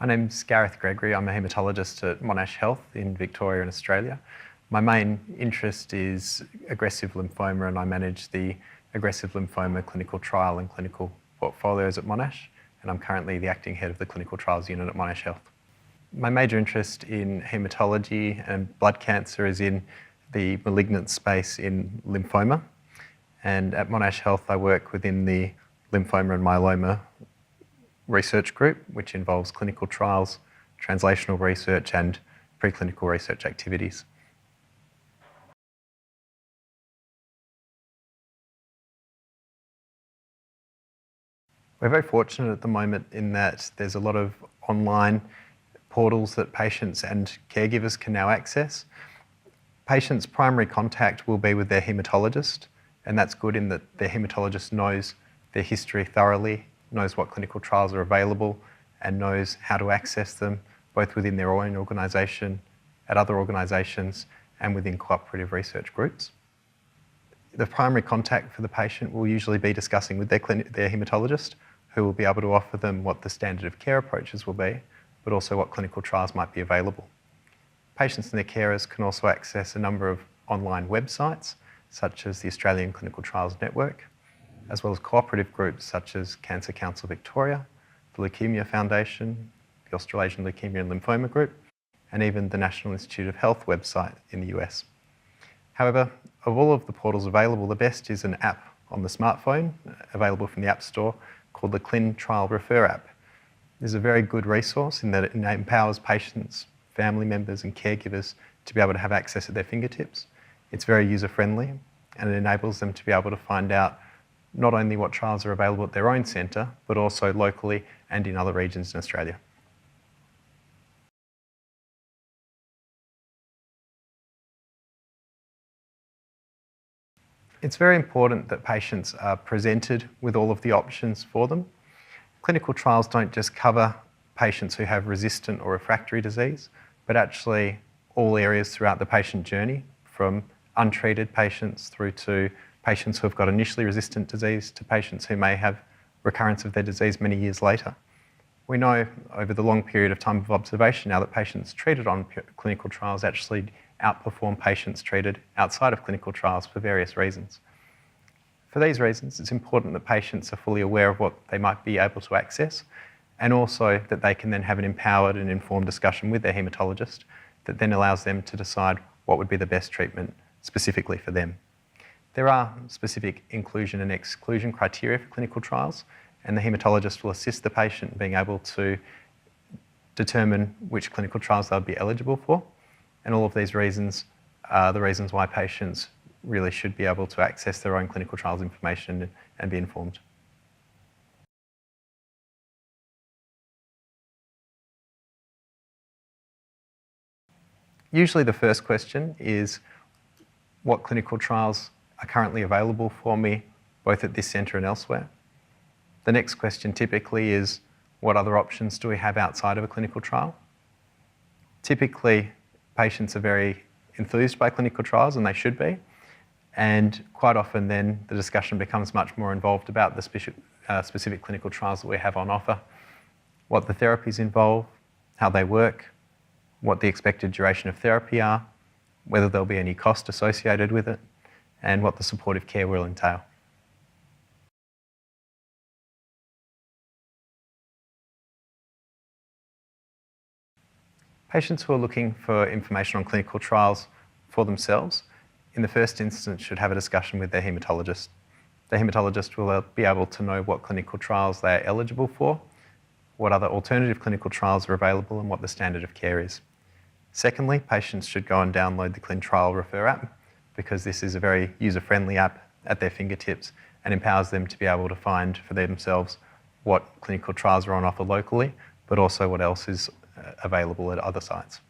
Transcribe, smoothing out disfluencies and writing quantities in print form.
My name's Gareth Gregory. I'm a haematologist at Monash Health in Victoria and Australia. My main interest is aggressive lymphoma, and I manage the aggressive lymphoma clinical trial and clinical portfolios at Monash, and I'm currently the acting head of the clinical trials unit at Monash Health. My major interest in haematology and blood cancer is in the malignant space in lymphoma, and at Monash Health I work within the lymphoma and myeloma research group, which involves clinical trials, translational research and preclinical research activities. We're very fortunate at the moment in that there's a lot of online portals that patients and caregivers can now access. Patients' primary contact will be with their haematologist, and that's good in that their haematologist knows their history thoroughly, knows what clinical trials are available, and knows how to access them, both within their own organisation, at other organisations, and within cooperative research groups. The primary contact for the patient will usually be discussing with their haematologist, who will be able to offer them what the standard of care approaches will be, but also what clinical trials might be available. Patients and their carers can also access a number of online websites, such as the Australian Clinical Trials Network, as well as cooperative groups such as Cancer Council Victoria, the Leukaemia Foundation, the Australasian Leukaemia and Lymphoma Group, and even the National Institute of Health website in the US. However, of all of the portals available, the best is an app on the smartphone, available from the App Store, called the Clin Trial Refer app. This is a very good resource in that it empowers patients, family members and caregivers to be able to have access at their fingertips. It's very user-friendly, and it enables them to be able to find out not only what trials are available at their own centre, but also locally and in other regions in Australia. It's very important that patients are presented with all of the options for them. Clinical trials don't just cover patients who have resistant or refractory disease, but actually all areas throughout the patient journey, from untreated patients through to patients who have got initially resistant disease to patients who may have recurrence of their disease many years later. We know over the long period of time of observation now that patients treated on clinical trials actually outperform patients treated outside of clinical trials for various reasons. For these reasons, it's important that patients are fully aware of what they might be able to access, and also that they can then have an empowered and informed discussion with their haematologist that then allows them to decide what would be the best treatment specifically for them. There are specific inclusion and exclusion criteria for clinical trials, and the haematologist will assist the patient in being able to determine which clinical trials they'll be eligible for. And all of these reasons are the reasons why patients really should be able to access their own clinical trials information and be informed. Usually the first question is what clinical trials are currently available for me, both at this centre and elsewhere. The next question typically is, what other options do we have outside of a clinical trial? Typically, patients are very enthused by clinical trials, and they should be, and quite often then the discussion becomes much more involved about the specific clinical trials that we have on offer, what the therapies involve, how they work, what the expected duration of therapy are, whether there'll be any cost associated with it, and what the supportive care will entail. Patients who are looking for information on clinical trials for themselves, in the first instance, should have a discussion with their haematologist. The haematologist will be able to know what clinical trials they are eligible for, what other alternative clinical trials are available, and what the standard of care is. Secondly, patients should go and download the Clin Trial Refer app, because this is a very user-friendly app at their fingertips and empowers them to be able to find for themselves what clinical trials are on offer locally, but also what else is available at other sites.